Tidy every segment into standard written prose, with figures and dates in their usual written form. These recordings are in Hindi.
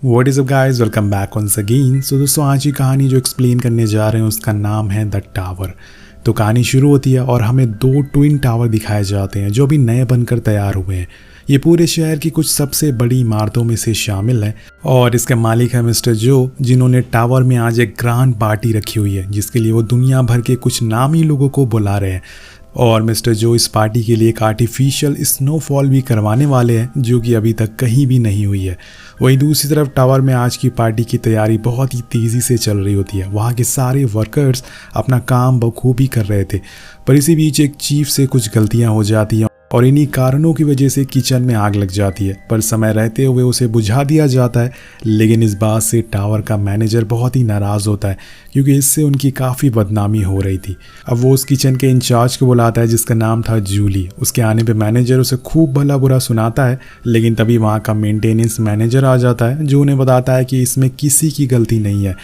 What is up guys, welcome back once again. So दोस्तों, आज की कहानी जो एक्सप्लेन करने जा रहे हैं उसका नाम है द टावर। तो कहानी शुरू होती है और हमें दो ट्विन टावर दिखाए जाते हैं जो अभी नए बनकर तैयार हुए हैं। ये पूरे शहर की कुछ सबसे बड़ी इमारतों में से शामिल है और इसके मालिक है मिस्टर जो, जिन्होंने टावर में आज एक ग्रांड पार्टी रखी हुई है जिसके लिए वो दुनिया भर के कुछ नामी लोगों को बुला रहे हैं। और मिस्टर जो इस पार्टी के लिए एक आर्टिफिशियल स्नोफॉल भी करवाने वाले हैं जो कि अभी तक कहीं भी नहीं हुई है। वहीं दूसरी तरफ टावर में आज की पार्टी की तैयारी बहुत ही तेज़ी से चल रही होती है। वहाँ के सारे वर्कर्स अपना काम बखूबी कर रहे थे, पर इसी बीच एक चीफ से कुछ गलतियाँ हो जाती हैं और इन्हीं कारणों की वजह से किचन में आग लग जाती है। पर समय रहते हुए उसे बुझा दिया जाता है, लेकिन इस बात से टावर का मैनेजर बहुत ही नाराज़ होता है क्योंकि इससे उनकी काफ़ी बदनामी हो रही थी। अब वो उस किचन के इंचार्ज को बुलाता है जिसका नाम था जूली। उसके आने पे मैनेजर उसे खूब भला बुरा सुनाता है, लेकिन तभी वहाँ का मेंटेनेंस मैनेजर आ जाता है जो उन्हें बताता है कि इसमें किसी की गलती नहीं है।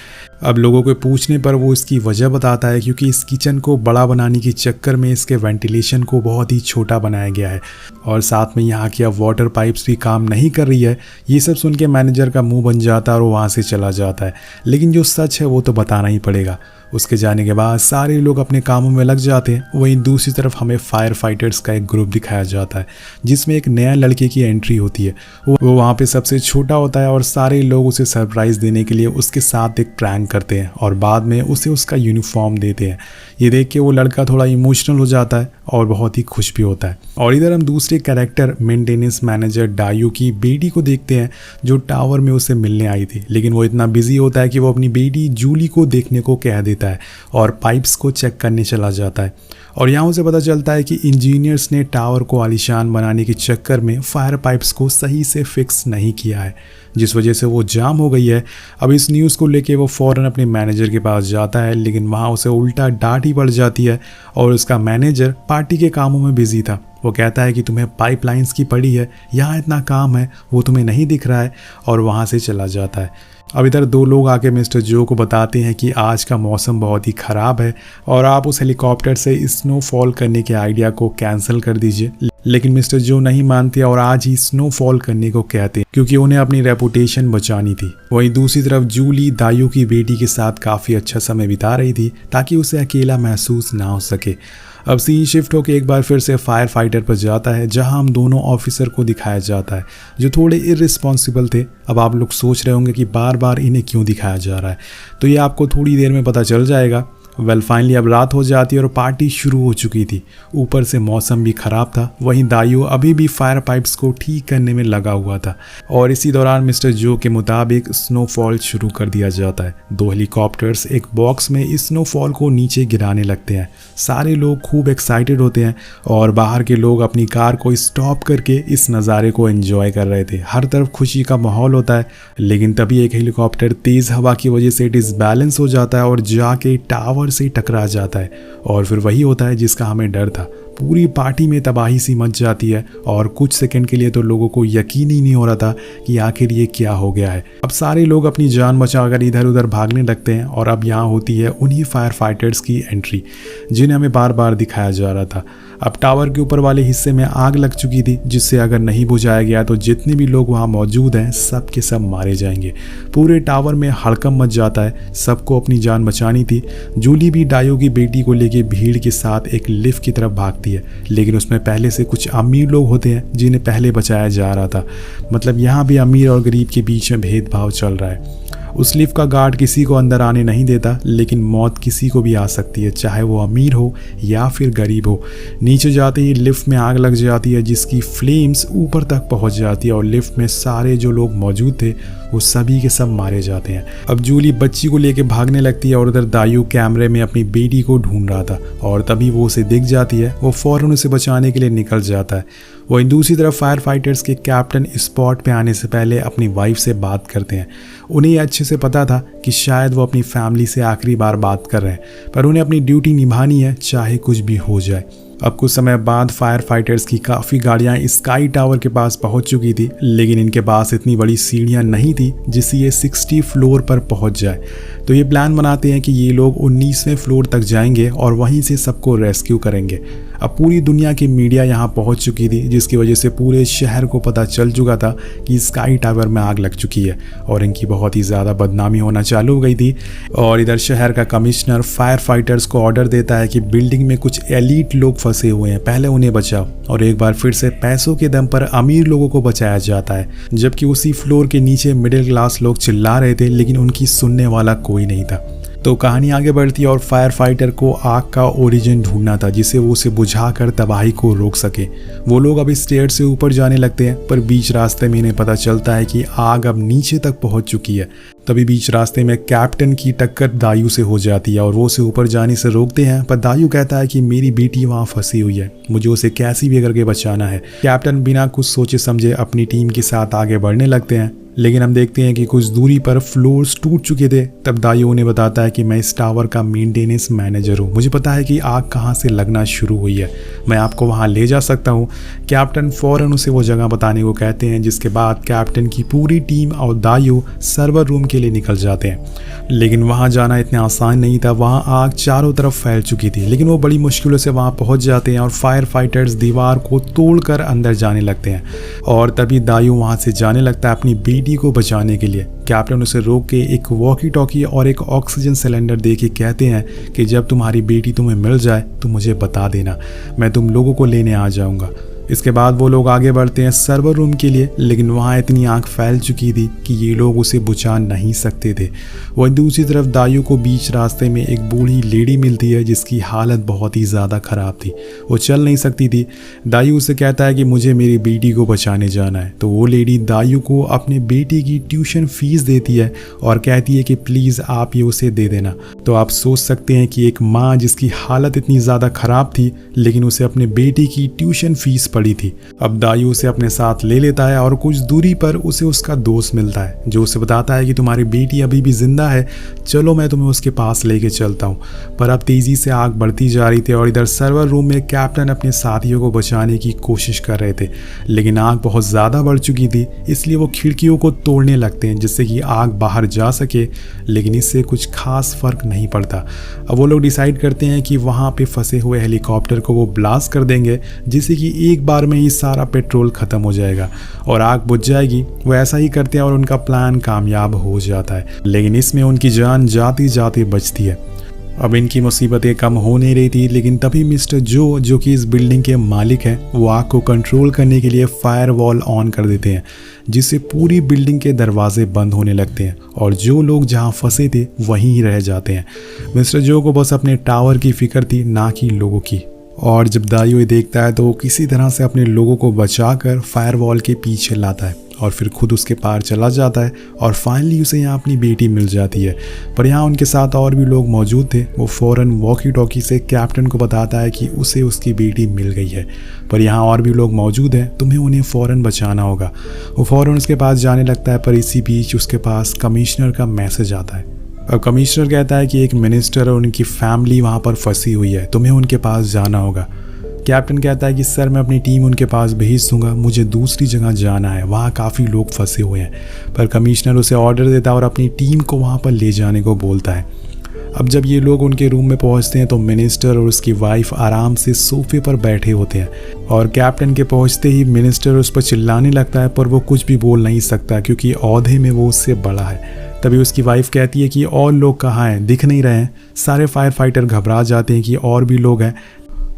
अब लोगों के पूछने पर वो इसकी वजह बताता है क्योंकि इस किचन को बड़ा बनाने के चक्कर में इसके वेंटिलेशन को बहुत ही छोटा बनाया गया है और साथ में यहाँ की अब वाटर पाइप्स भी काम नहीं कर रही है। ये सब सुन के मैनेजर का मुंह बन जाता है और वो वहाँ से चला जाता है, लेकिन जो सच है वो तो बताना ही पड़ेगा। उसके जाने के बाद सारे लोग अपने कामों में लग जाते हैं। वहीं दूसरी तरफ हमें फायर फाइटर्स का एक ग्रुप दिखाया जाता है जिसमें एक नया लड़के की एंट्री होती है। वो वहाँ पे सबसे छोटा होता है और सारे लोग उसे सरप्राइज देने के लिए उसके साथ एक प्रैंक करते हैं और बाद में उसे उसका यूनिफॉर्म देते हैं। ये देख के वो लड़का थोड़ा इमोशनल हो जाता है और बहुत ही खुश भी होता है। और इधर हम दूसरे कैरेक्टर मेंटेनेंस मैनेजर डायू की बेटी को देखते हैं जो टावर में उसे मिलने आई थी, लेकिन वो इतना बिजी होता है कि वो अपनी बेटी जूली को देखने को कह देता है और पाइप्स को चेक करने चला जाता है। और यहाँ उसे पता चलता है कि इंजीनियर्स ने टावर को आलीशान बनाने के चक्कर में फायर पाइप्स को सही से फिक्स नहीं किया है, जिस वजह से वो जाम हो गई है। अब इस न्यूज़ को लेके वो फ़ौरन अपने मैनेजर के पास जाता है, लेकिन वहाँ उसे उल्टा डांट ही पड़ जाती है और उसका मैनेजर पार्टी के कामों में बिजी था। वो कहता है कि तुम्हें पाइपलाइंस की पड़ी है, यहाँ इतना काम है वो तुम्हें नहीं दिख रहा है, और वहाँ से चला जाता है। अब इधर दो लोग आके मिस्टर जो को बताते हैं कि आज का मौसम बहुत ही ख़राब है और आप उस हेलीकॉप्टर से स्नोफॉल करने के आइडिया को कैंसिल कर दीजिए, लेकिन मिस्टर जो नहीं मानते और आज ही स्नोफॉल करने को कहते हैं क्योंकि उन्हें अपनी रेपुटेशन बचानी थी। वहीं दूसरी तरफ जूली दायू की बेटी के साथ काफ़ी अच्छा समय बिता रही थी ताकि उसे अकेला महसूस ना हो सके। अब सीन शिफ्ट होकर एक बार फिर से फायर फाइटर पर जाता है जहां हम दोनों ऑफिसर को दिखाया जाता है जो थोड़े इररिस्पॉन्सिबल थे। अब आप लोग सोच रहे होंगे कि बार बार इन्हें क्यों दिखाया जा रहा है, तो ये आपको थोड़ी देर में पता चल जाएगा। फाइनली अब रात हो जाती है और पार्टी शुरू हो चुकी थी। ऊपर से मौसम भी ख़राब था, वहीं दायू अभी भी फायर पाइप्स को ठीक करने में लगा हुआ था और इसी दौरान मिस्टर जो के मुताबिक स्नोफॉल शुरू कर दिया जाता है। दो हेलीकॉप्टर्स एक बॉक्स में स्नोफॉल को नीचे गिराने लगते हैं। सारे लोग खूब एक्साइटेड होते हैं और बाहर के लोग अपनी कार को स्टॉप करके इस नज़ारे को एंजॉय कर रहे थे। हर तरफ खुशी का माहौल होता है, लेकिन तभी एक हेलीकॉप्टर तेज़ हवा की वजह से डिसबैलेंस हो जाता है और जाके टावर से टकरा जाता है और फिर वही होता है जिसका हमें डर था। पूरी पार्टी में तबाही सी मच जाती है और कुछ सेकंड के लिए तो लोगों को यकीन ही नहीं हो रहा था कि आखिर ये क्या हो गया है। अब सारे लोग अपनी जान बचाकर इधर उधर भागने लगते हैं और अब यहाँ होती है उन्हीं फायर फाइटर्स की एंट्री जिन्हें हमें बार बार दिखाया जा रहा था। अब टावर के ऊपर वाले हिस्से में आग लग चुकी थी जिससे अगर नहीं बुझाया गया तो जितने भी लोग वहाँ मौजूद हैं सब के सब मारे जाएंगे। पूरे टावर में हड़कंप मच जाता है, सबको अपनी जान बचानी थी। जूली भी डायो की बेटी को लेके भीड़ के साथ एक लिफ्ट की तरफ भागती है, लेकिन उसमें पहले से कुछ अमीर लोग होते हैं जिन्हें पहले बचाया जा रहा था। मतलब यहाँ भी अमीर और गरीब के बीच में भेदभाव चल रहा है। उस लिफ्ट का गार्ड किसी को अंदर आने नहीं देता, लेकिन मौत किसी को भी आ सकती है, चाहे वो अमीर हो या फिर गरीब हो। नीचे जाते ही लिफ्ट में आग लग जाती है जिसकी फ्लेम्स ऊपर तक पहुंच जाती है और लिफ्ट में सारे जो लोग मौजूद थे वो सभी के सब मारे जाते हैं। अब जूली बच्ची को लेके भागने लगती है और उधर दायू कैमरे में अपनी बेटी को ढूंढ रहा था और तभी वो उसे दिख जाती है। वो फौरन उसे बचाने के लिए निकल जाता है। वहीं दूसरी तरफ फायर फाइटर्स के कैप्टन स्पॉट पे आने से पहले अपनी वाइफ से बात करते हैं। उन्हें अच्छे से पता था कि शायद वो अपनी फैमिली से आखिरी बार बात कर रहे हैं, पर उन्हें अपनी ड्यूटी निभानी है चाहे कुछ भी हो जाए। अब कुछ समय बाद फायर फाइटर्स की काफ़ी गाड़ियां स्काई टावर के पास पहुंच चुकी थी, लेकिन इनके पास इतनी बड़ी सीढ़ियां नहीं थी जिससे ये 60 फ्लोर पर पहुंच जाए। तो ये प्लान बनाते हैं कि ये लोग 19वें फ्लोर तक जाएंगे और वहीं से सबको रेस्क्यू करेंगे। अब पूरी दुनिया की मीडिया यहाँ पहुँच चुकी थी, जिसकी वजह से पूरे शहर को पता चल चुका था कि स्काई टावर में आग लग चुकी है और इनकी बहुत ही ज़्यादा बदनामी होना चालू हो गई थी। और इधर शहर का कमिश्नर फायर फाइटर्स को ऑर्डर देता है कि बिल्डिंग में कुछ एलीट लोग फंसे हुए हैं, पहले उन्हें बचाओ। और एक बार फिर से पैसों के दम पर अमीर लोगों को बचाया जाता है, जबकि उसी फ्लोर के नीचे मिडिल क्लास लोग चिल्ला रहे थे, लेकिन उनकी सुनने वाला कोई नहीं था। तो कहानी आगे बढ़ती है और फायर फाइटर को आग का ओरिजिन ढूंढना था, जिसे वो उसे बुझाकर तबाही को रोक सके। वो लोग अब स्टेयर से ऊपर जाने लगते हैं, पर बीच रास्ते में इन्हें पता चलता है कि आग अब नीचे तक पहुंच चुकी है। तभी बीच रास्ते में कैप्टन की टक्कर दायू से हो जाती है और वो उसे ऊपर जाने से रोकते हैं, पर दायू कहता है कि मेरी बेटी वहाँ फंसी हुई है, मुझे उसे कैसी भी करके बचाना है। कैप्टन बिना कुछ सोचे समझे अपनी टीम के साथ आगे बढ़ने लगते हैं, लेकिन हम देखते हैं कि कुछ दूरी पर फ्लोर्स टूट चुके थे। तब दायू उन्हें बताता है कि मैं इस टावर का मेंटेनेंस मैनेजर हूँ, मुझे पता है कि आग कहाँ से लगना शुरू हुई है, मैं आपको वहाँ ले जा सकता हूँ। कैप्टन फौरन उसे वो जगह बताने को कहते हैं, जिसके बाद कैप्टन की पूरी टीम और दायू सर्वर रूम के लिए निकल जाते हैं। लेकिन वहाँ जाना इतना आसान नहीं था, वहाँ आग चारों तरफ फैल चुकी थी, लेकिन वो बड़ी मुश्किलों से वहाँ पहुँच जाते हैं और फायर फाइटर्स दीवार को तोड़कर अंदर जाने लगते हैं। और तभी दायू वहाँ से जाने लगता है अपनी बेटी को बचाने के लिए। कैप्टन उसे रोक के एक वॉकी टॉकी और एक ऑक्सीजन सिलेंडर दे के कहते हैं कि जब तुम्हारी बेटी तुम्हें मिल जाए तो मुझे बता देना, मैं तुम लोगों को लेने आ जाऊंगा। इसके बाद वो लोग आगे बढ़ते हैं सर्वर रूम के लिए, लेकिन वहाँ इतनी आग फैल चुकी थी कि ये लोग उसे बुझा नहीं सकते थे। वहीं दूसरी तरफ दायू को बीच रास्ते में एक बूढ़ी लेडी मिलती है, जिसकी हालत बहुत ही ज़्यादा ख़राब थी, वो चल नहीं सकती थी। दायू उसे कहता है कि मुझे मेरी बेटी को बचाने जाना है, तो वो लेडी दायू को अपने बेटी की ट्यूशन फीस देती है और कहती है कि प्लीज़ आप ये उसे दे देना। तो आप सोच सकते हैं कि एक माँ जिसकी हालत इतनी ज़्यादा ख़राब थी, लेकिन उसे अपने बेटी की ट्यूशन फीस पड़ी थी। अब दायू उसे अपने साथ ले लेता है और कुछ दूरी पर उसे उसका दोस्त मिलता है, जो उसे बताता है कि तुम्हारी बेटी अभी भी जिंदा है, चलो मैं तुम्हें उसके पास लेके चलता हूँ। पर अब तेजी से आग बढ़ती जा रही थी और इधर सर्वर रूम में कैप्टन अपने साथियों को बचाने की कोशिश कर रहे थे, लेकिन आग बहुत ज़्यादा बढ़ चुकी थी, इसलिए वो खिड़कियों को तोड़ने लगते हैं जिससे कि आग बाहर जा सके, लेकिन इससे कुछ खास फर्क नहीं पड़ता। अब वो लोग डिसाइड करते हैं कि वहाँ पे फंसे हुए हेलीकॉप्टर को वो ब्लास्ट कर देंगे, जिससे कि एक बार में ही सारा पेट्रोल खत्म हो जाएगा और आग बुझ जाएगी। वो ऐसा ही करते हैं और उनका प्लान कामयाब हो जाता है, लेकिन इसमें उनकी जान जाती जाती बचती है। अब इनकी मुसीबतें कम हो नहीं रही थी, लेकिन तभी मिस्टर जो कि इस बिल्डिंग के मालिक हैं, वो आग को कंट्रोल करने के लिए फायर वॉल ऑन कर देते हैं, जिससे पूरी बिल्डिंग के दरवाजे बंद होने लगते हैं और जो लोग जहां फंसे थे वहीं ही रह जाते हैं। मिस्टर जो को बस अपने टावर की फिक्र थी, ना कि लोगों की। और जब दायू ये देखता है तो वो किसी तरह से अपने लोगों को बचाकर फायरवॉल के पीछे लाता है और फिर खुद उसके पार चला जाता है और फाइनली उसे यहाँ अपनी बेटी मिल जाती है। पर यहाँ उनके साथ और भी लोग मौजूद थे। वो फ़ौरन वॉकी टॉकी से कैप्टन को बताता है कि उसे उसकी बेटी मिल गई है, पर यहाँ और भी लोग मौजूद हैं, तुम्हें उन्हें फ़ौरन बचाना होगा। वो फ़ौरन उसके पास जाने लगता है, पर इसी बीच उसके पास कमिश्नर का मैसेज आता है। अब कमिश्नर कहता है कि एक मिनिस्टर और उनकी फैमिली वहाँ पर फंसी हुई है, तुम्हें उनके पास जाना होगा। कैप्टन कहता है कि सर मैं अपनी टीम उनके पास भेज दूंगा, मुझे दूसरी जगह जाना है, वहाँ काफ़ी लोग फंसे हुए हैं। पर कमिश्नर उसे ऑर्डर देता है और अपनी टीम को वहाँ पर ले जाने को बोलता है। अब जब ये लोग उनके रूम में पहुंचते हैं तो मिनिस्टर और उसकी वाइफ आराम से सोफे पर बैठे होते हैं और कैप्टन के पहुंचते ही मिनिस्टर उस पर चिल्लाने लगता है, पर वो कुछ भी बोल नहीं सकता क्योंकि औहदे में वो उससे बड़ा है। तभी उसकी वाइफ कहती है कि और लोग कहाँ हैं, दिख नहीं रहे हैं। सारे फायर फाइटर घबरा जाते हैं कि और भी लोग हैं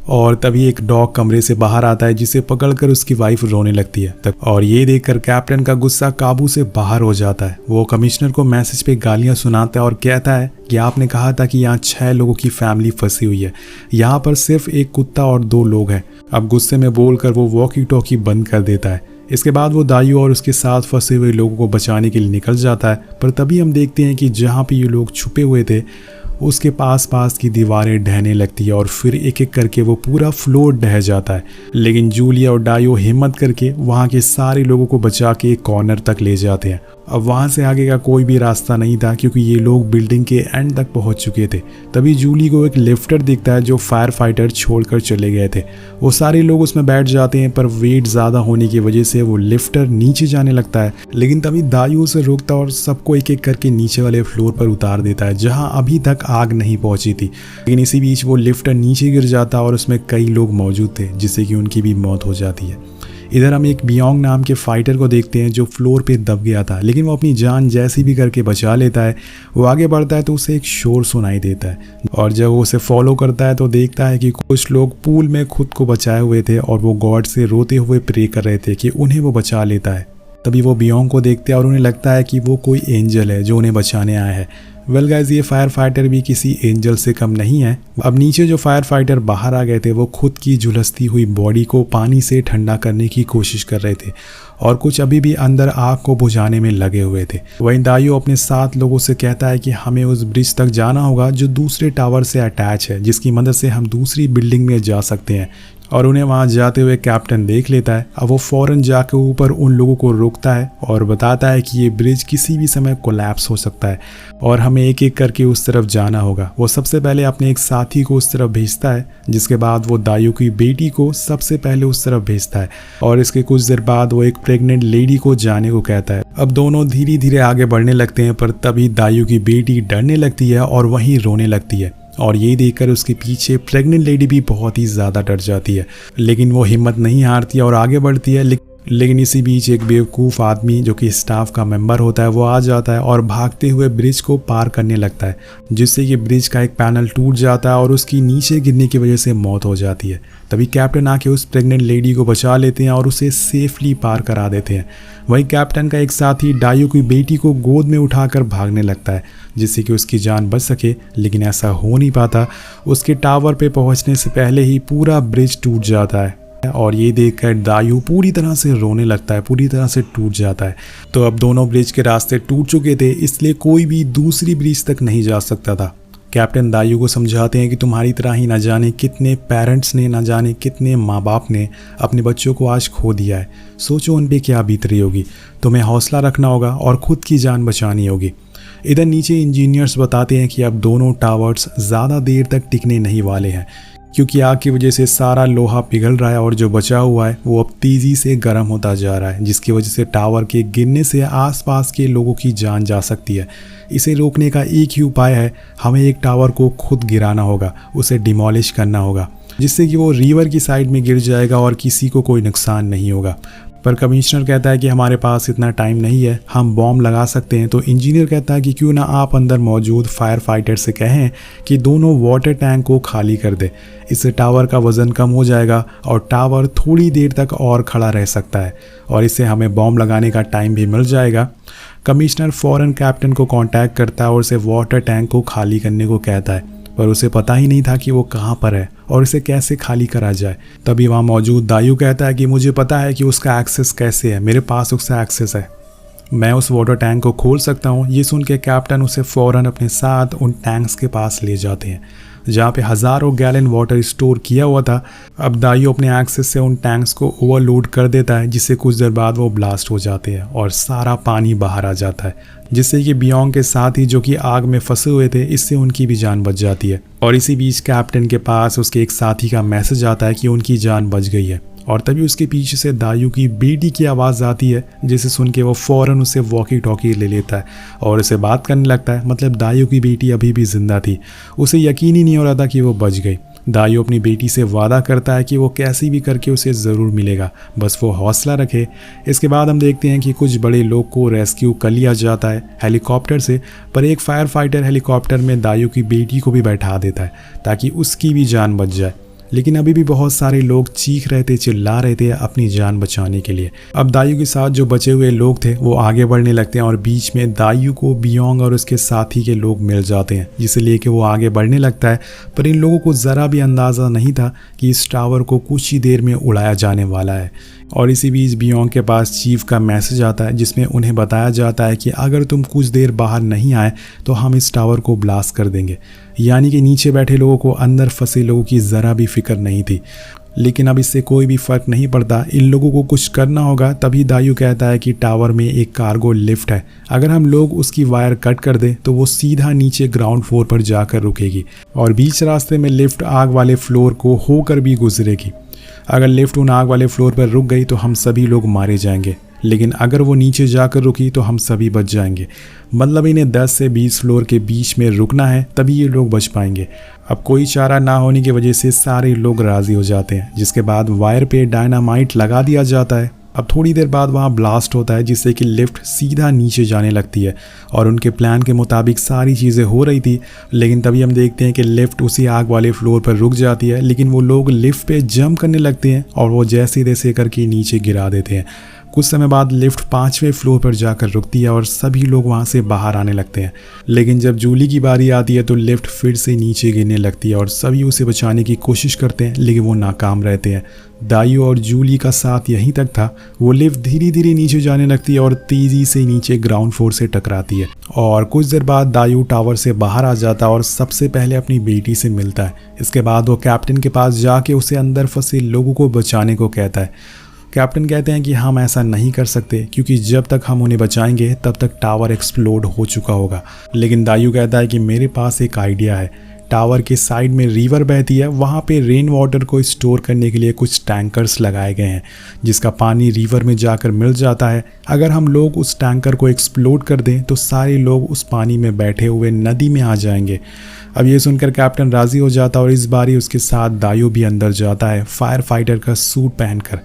और तभी एक डॉग कमरे से बाहर आता है जिसे पकड़कर उसकी वाइफ रोने लगती है। तब और ये देखकर कैप्टन का गुस्सा काबू से बाहर हो जाता है। वो कमिश्नर को मैसेज पे गालियां सुनाता है और कहता है कि आपने कहा था कि यहाँ 6 लोगों की फैमिली फंसी हुई है, यहाँ पर सिर्फ एक कुत्ता और 2 लोग हैं। अब गुस्से में बोलकर वो वॉकी टॉकी बंद कर देता है। इसके बाद वो दायू और उसके साथ फंसे हुए लोगों को बचाने के लिए निकल जाता है। पर तभी हम देखते हैं कि जहाँ पे ये लोग छुपे हुए थे उसके पास की दीवारें ढहने लगती है और फिर एक एक करके वो पूरा फ्लोर ढह जाता है। लेकिन जूलिया और डायो हिम्मत करके वहाँ के सारे लोगों को बचा के एक कॉर्नर तक ले जाते हैं अब वहाँ से आगे का कोई भी रास्ता नहीं था क्योंकि ये लोग बिल्डिंग के एंड तक पहुँच चुके थे। तभी जूली को एक लिफ्टर दिखता है जो फायर फाइटर छोड़कर चले गए थे। वो सारे लोग उसमें बैठ जाते हैं पर वेट ज़्यादा होने की वजह से वो लिफ्टर नीचे जाने लगता है। लेकिन तभी दायू उसे रोकता और सबको एक एक करके नीचे वाले फ्लोर पर उतार देता है जहाँ अभी तक आग नहीं पहुँची थी। लेकिन इसी बीच वो लिफ्टर नीचे गिर जाता और उसमें कई लोग मौजूद थे जिससे कि उनकी भी मौत हो जाती है। इधर हम एक बियोंग नाम के फाइटर को देखते हैं जो फ्लोर पे दब गया था, लेकिन वो अपनी जान जैसी भी करके बचा लेता है। वो आगे बढ़ता है तो उसे एक शोर सुनाई देता है और जब वो उसे फॉलो करता है तो देखता है कि कुछ लोग पूल में खुद को बचाए हुए थे और वो गॉड से रोते हुए प्रे कर रहे थे कि उन्हें वो बचा लेता है। तभी वो बियोंग को देखते हैं और उन्हें लगता है कि वो कोई एंजल है जो उन्हें बचाने आया है। वेल गाइस, ये फायर फाइटर भी किसी एंजल से कम नहीं है। अब नीचे जो फायर फाइटर बाहर आ गए थे वो खुद की झुलसती हुई बॉडी को पानी से ठंडा करने की कोशिश कर रहे थे और कुछ अभी भी अंदर आग को बुझाने में लगे हुए थे। वहीं दायू अपने 7 लोगों से कहता है कि हमें उस ब्रिज तक जाना होगा जो दूसरे टावर से अटैच है, जिसकी मदद से हम दूसरी बिल्डिंग में जा सकते हैं। और उन्हें वहां जाते हुए कैप्टन देख लेता है। अब वो फौरन जाकर ऊपर उन लोगों को रोकता है और बताता है कि ये ब्रिज किसी भी समय कोलैप्स हो सकता है और हमें एक एक करके उस तरफ जाना होगा। वो सबसे पहले अपने एक साथी को उस तरफ भेजता है, जिसके बाद वो दायू की बेटी को सबसे पहले उस तरफ भेजता है और इसके कुछ देर बाद वो एक प्रेग्नेंट लेडी को जाने को कहता है। अब दोनों धीरे धीरे आगे बढ़ने लगते हैं पर तभी दायू की बेटी डरने लगती है और वहीं रोने लगती है और ये देखकर उसके पीछे प्रेग्नेंट लेडी भी बहुत ही ज़्यादा डर जाती है। लेकिन वो हिम्मत नहीं हारती और आगे बढ़ती है। लेकिन इसी बीच एक बेवकूफ़ आदमी जो कि स्टाफ का मेंबर होता है वो आ जाता है और भागते हुए ब्रिज को पार करने लगता है, जिससे कि ब्रिज का एक पैनल टूट जाता है और उसकी नीचे गिरने की वजह से मौत हो जाती है। तभी कैप्टन आके उस प्रेग्नेंट लेडी को बचा लेते हैं और उसे सेफली पार करा देते हैं। वहीं कैप्टन का एक साथी दायू की बेटी को गोद में उठाकर भागने लगता है जिससे कि उसकी जान बच सके, लेकिन ऐसा हो नहीं पाता। उसके टावर पे पहुंचने से पहले ही पूरा ब्रिज टूट जाता है और ये देखकर दायू पूरी तरह से रोने लगता है, पूरी तरह से टूट जाता है। तो अब दोनों ब्रिज के रास्ते टूट चुके थे, इसलिए कोई भी दूसरी ब्रिज तक नहीं जा सकता था। कैप्टन दायू को समझाते हैं कि तुम्हारी तरह ही न जाने कितने पेरेंट्स ने, न जाने कितने माँ बाप ने अपने बच्चों को आज खो दिया है। सोचो उन पे क्या बीत रही होगी। तुम्हें हौसला रखना होगा और खुद की जान बचानी होगी। इधर नीचे इंजीनियर्स बताते हैं कि अब दोनों टावर्स ज़्यादा देर तक टिकने नहीं वाले हैं क्योंकि आग की वजह से सारा लोहा पिघल रहा है और जो बचा हुआ है वो अब तेज़ी से गर्म होता जा रहा है, जिसकी वजह से टावर के गिरने से आसपास के लोगों की जान जा सकती है। इसे रोकने का एक ही उपाय है, हमें एक टावर को खुद गिराना होगा, उसे डिमोलिश करना होगा, जिससे कि वो रिवर की साइड में गिर जाएगा और किसी को कोई नुकसान नहीं होगा। पर कमिश्नर कहता है कि हमारे पास इतना टाइम नहीं है, हम बॉम्ब लगा सकते हैं। तो इंजीनियर कहता है कि क्यों ना आप अंदर मौजूद फायर फाइटर से कहें कि दोनों वाटर टैंक को खाली कर दे। इससे टावर का वज़न कम हो जाएगा और टावर थोड़ी देर तक और खड़ा रह सकता है और इससे हमें बॉम्ब लगाने का टाइम भी मिल जाएगा। कमिश्नर फ़ौरन कैप्टन को कांटेक्ट करता है और उसे वाटर टैंक को खाली करने को कहता है, पर उसे पता ही नहीं था कि वो कहाँ पर है और इसे कैसे खाली करा जाए। तभी वहाँ मौजूद दायू कहता है कि मुझे पता है कि उसका एक्सेस कैसे है, मेरे पास उसका एक्सेस है, मैं उस वाटर टैंक को खोल सकता हूँ। ये सुन के कैप्टन उसे फ़ौरन अपने साथ उन टैंक्स के पास ले जाते हैं जहाँ पे हज़ारों गैलन वाटर स्टोर किया हुआ था। अब दायू अपने एक्सेस से उन टैंक्स को ओवरलोड कर देता है, जिससे कुछ देर बाद वो ब्लास्ट हो जाते हैं और सारा पानी बाहर आ जाता है, जिससे कि बियोंग के साथ ही जो कि आग में फंसे हुए थे, इससे उनकी भी जान बच जाती है। और इसी बीच कैप्टन के पास उसके एक साथी का मैसेज आता है कि उनकी जान बच गई है और तभी उसके पीछे से दायू की बेटी की आवाज़ आती है, जिसे सुन के वो फ़ौरन उसे वॉकी टॉकी ले लेता है और उसे बात करने लगता है। मतलब दायू की बेटी अभी भी जिंदा थी, उसे यकीन ही नहीं हो रहा था कि वो बच गई। दायू अपनी बेटी से वादा करता है कि वो कैसी भी करके उसे ज़रूर मिलेगा, बस वो हौसला रखे। इसके बाद हम देखते हैं कि कुछ बड़े लोग को रेस्क्यू कर लिया जाता है हेलीकॉप्टर से, पर एक फायर फाइटर हेलीकॉप्टर में दायू की बेटी को भी बैठा देता है ताकि उसकी भी जान बच जाए। लेकिन अभी भी बहुत सारे लोग चीख रहे थे, चिल्ला रहे थे अपनी जान बचाने के लिए। अब दायू के साथ जो बचे हुए लोग थे वो आगे बढ़ने लगते हैं और बीच में दायू को बियोंग और उसके साथी के लोग मिल जाते हैं, जिसे लेके वो आगे बढ़ने लगता है। पर इन लोगों को ज़रा भी अंदाज़ा नहीं था कि इस टावर को कुछ ही देर में उड़ाया जाने वाला है। और इसी बीच बियोंग के पास चीफ का मैसेज आता है, जिसमें उन्हें बताया जाता है कि अगर तुम कुछ देर बाहर नहीं आए तो हम इस टावर को ब्लास्ट कर देंगे। यानी कि नीचे बैठे लोगों को अंदर फंसे लोगों की ज़रा भी फिक्र नहीं थी। लेकिन अब इससे कोई भी फर्क नहीं पड़ता, इन लोगों को कुछ करना होगा। तभी दायू कहता है कि टावर में एक कार्गो लिफ्ट है, अगर हम लोग उसकी वायर कट कर दें तो वो सीधा नीचे ग्राउंड फ्लोर पर जाकर रुकेगी और बीच रास्ते में लिफ्ट आग वाले फ्लोर को होकर भी गुजरेगी। अगर लिफ्ट उन आग वाले फ्लोर पर रुक गई तो हम सभी लोग मारे जाएंगे, लेकिन अगर वो नीचे जाकर रुकी तो हम सभी बच जाएंगे। मतलब इन्हें 10 से 20 फ्लोर के बीच में रुकना है, तभी ये लोग बच पाएंगे। अब कोई चारा ना होने की वजह से सारे लोग राज़ी हो जाते हैं, जिसके बाद वायर पे डायनामाइट लगा दिया जाता है। अब थोड़ी देर बाद वहाँ ब्लास्ट होता है, जिससे कि लिफ्ट सीधा नीचे जाने लगती है और उनके प्लान के मुताबिक सारी चीज़ें हो रही थी। लेकिन तभी हम देखते हैं कि लिफ्ट उसी आग वाले फ्लोर पर रुक जाती है, लेकिन वो लोग लिफ्ट पे जंप करने लगते हैं और वो जैसे तैसे करके नीचे गिरा देते हैं। कुछ समय बाद लिफ्ट 5वें फ्लोर पर जाकर रुकती है और सभी लोग वहाँ से बाहर आने लगते हैं। लेकिन जब जूली की बारी आती है तो लिफ्ट फिर से नीचे गिरने लगती है और सभी उसे बचाने की कोशिश करते हैं, लेकिन वो नाकाम रहते हैं। दायू और जूली का साथ यहीं तक था। वो लिफ्ट धीरे धीरे नीचे जाने लगती है और तेज़ी से नीचे ग्राउंड फ्लोर से टकराती है और कुछ देर बाद दायू टावर से बाहर आ जाता है और सबसे पहले अपनी बेटी से मिलता है। इसके बाद वो कैप्टन के पास जाके उसे अंदर फंसे लोगों को बचाने को कहता है। कैप्टन कहते हैं कि हम ऐसा नहीं कर सकते, क्योंकि जब तक हम उन्हें बचाएंगे तब तक टावर एक्सप्लोड हो चुका होगा। लेकिन दायू कहता है कि मेरे पास एक आइडिया है। टावर के साइड में रिवर बहती है, वहाँ पे रेन वाटर को स्टोर करने के लिए कुछ टैंकर्स लगाए गए हैं, जिसका पानी रिवर में जाकर मिल जाता है। अगर हम लोग उस टैंकर को एक्सप्लोड कर दें तो सारे लोग उस पानी में बैठे हुए नदी में आ जाएंगे। अब ये सुनकर कैप्टन राज़ी हो जाता है और इस बारी उसके साथ दायू भी अंदर जाता है, फायर फाइटर का सूट पहनकर।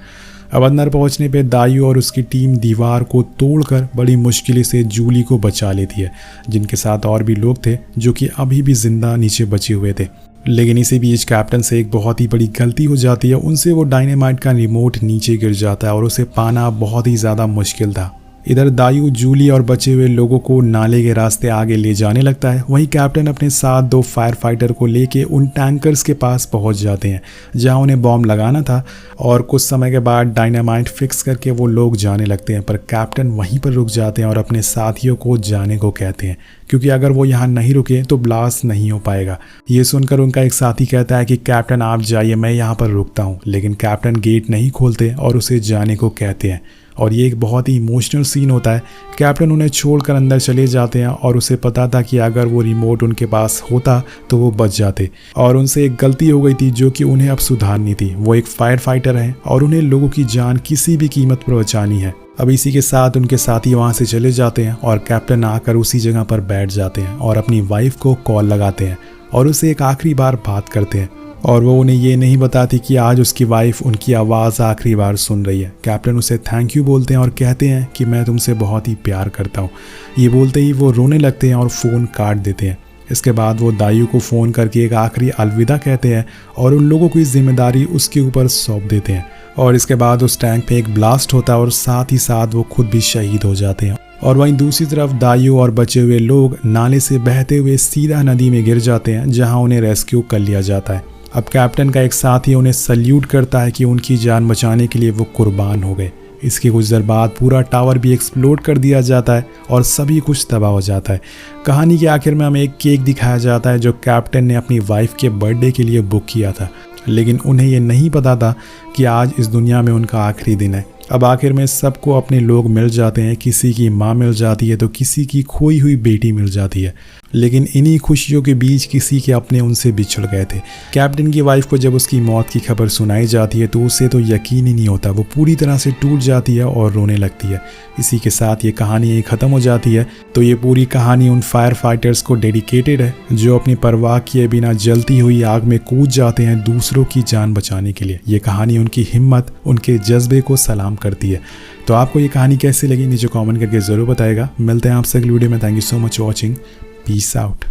अब अंदर पहुंचने पे दायू और उसकी टीम दीवार को तोड़कर बड़ी मुश्किल से जूली को बचा लेती है, जिनके साथ और भी लोग थे जो कि अभी भी जिंदा नीचे बचे हुए थे। लेकिन इसी बीच कैप्टन से एक बहुत ही बड़ी गलती हो जाती है। उनसे वो डायनेमाइट का रिमोट नीचे गिर जाता है और उसे पाना बहुत ही ज़्यादा मुश्किल था। इधर दायू जूली और बचे हुए लोगों को नाले के रास्ते आगे ले जाने लगता है। वहीं कैप्टन अपने साथ 2 फायर फाइटर को लेके उन टैंकर्स के पास पहुंच जाते हैं जहां उन्हें बॉम्ब लगाना था और कुछ समय के बाद डायनामाइट फिक्स करके वो लोग जाने लगते हैं। पर कैप्टन वहीं पर रुक जाते हैं और अपने साथियों को जाने को कहते हैं, क्योंकि अगर वो यहाँ नहीं रुके तो ब्लास्ट नहीं हो पाएगा। ये सुनकर उनका एक साथी कहता है कि कैप्टन आप जाइए, मैं यहाँ पर रुकता हूँ। लेकिन कैप्टन गेट नहीं खोलते और उसे जाने को कहते हैं और ये एक बहुत ही इमोशनल सीन होता है। कैप्टन उन्हें छोड़कर अंदर चले जाते हैं और उसे पता था कि अगर वो रिमोट उनके पास होता तो वो बच जाते और उनसे एक गलती हो गई थी जो कि उन्हें अब सुधारनी थी। वो एक फायर फाइटर हैं और उन्हें लोगों की जान किसी भी कीमत पर बचानी है। अब इसी के साथ उनके साथी वहाँ से चले जाते हैं और कैप्टन आकर उसी जगह पर बैठ जाते हैं और अपनी वाइफ को कॉल लगाते हैं और उसे एक आखिरी बार बात करते हैं और वो उन्हें ये नहीं बताती कि आज उसकी वाइफ उनकी आवाज़ आखिरी बार सुन रही है। कैप्टन उसे थैंक यू बोलते हैं और कहते हैं कि मैं तुमसे बहुत ही प्यार करता हूँ। ये बोलते ही वो रोने लगते हैं और फ़ोन काट देते हैं। इसके बाद वो दायू को फ़ोन करके एक आखिरी अलविदा कहते हैं और उन लोगों की जिम्मेदारी उसके ऊपर सौंप देते हैं। और इसके बाद उस टैंक पे एक ब्लास्ट होता है और साथ ही साथ वो खुद भी शहीद हो जाते हैं। और वहीं दूसरी तरफ दायू और बचे हुए लोग नाले से बहते हुए सीधा नदी में गिर जाते हैं, जहाँ उन्हें रेस्क्यू कर लिया जाता है। अब कैप्टन का एक साथी उन्हें सल्यूट करता है कि उनकी जान बचाने के लिए वो कुर्बान हो गए। इसके कुछ देर बाद पूरा टावर भी एक्सप्लोड कर दिया जाता है और सभी कुछ तबाह हो जाता है। कहानी के आखिर में हमें एक केक दिखाया जाता है जो कैप्टन ने अपनी वाइफ के बर्थडे के लिए बुक किया था, लेकिन उन्हें ये नहीं पता था कि आज इस दुनिया में उनका आखिरी दिन है। अब आखिर में सबको अपने लोग मिल जाते हैं, किसी की माँ मिल जाती है तो किसी की खोई हुई बेटी मिल जाती है। लेकिन इन्हीं खुशियों के बीच किसी के अपने उनसे बिछड़ गए थे। कैप्टन की वाइफ को जब उसकी मौत की खबर सुनाई जाती है तो उसे तो यकीन ही नहीं होता, वो पूरी तरह से टूट जाती है और रोने लगती है। इसी के साथ ये कहानी यहीं ख़त्म हो जाती है। तो ये पूरी कहानी उन फायर फाइटर्स को डेडिकेटेड है जो अपनी परवाह किए बिना जलती हुई आग में कूद जाते हैं दूसरों की जान बचाने के लिए। ये कहानी उनकी हिम्मत, उनके जज्बे को सलाम करती है। तो आपको ये कहानी कैसी लगी नीचे कमेंट करके ज़रूर बताएगा। मिलते हैं आपसे अगली वीडियो में। Thank you so much watching. Peace out.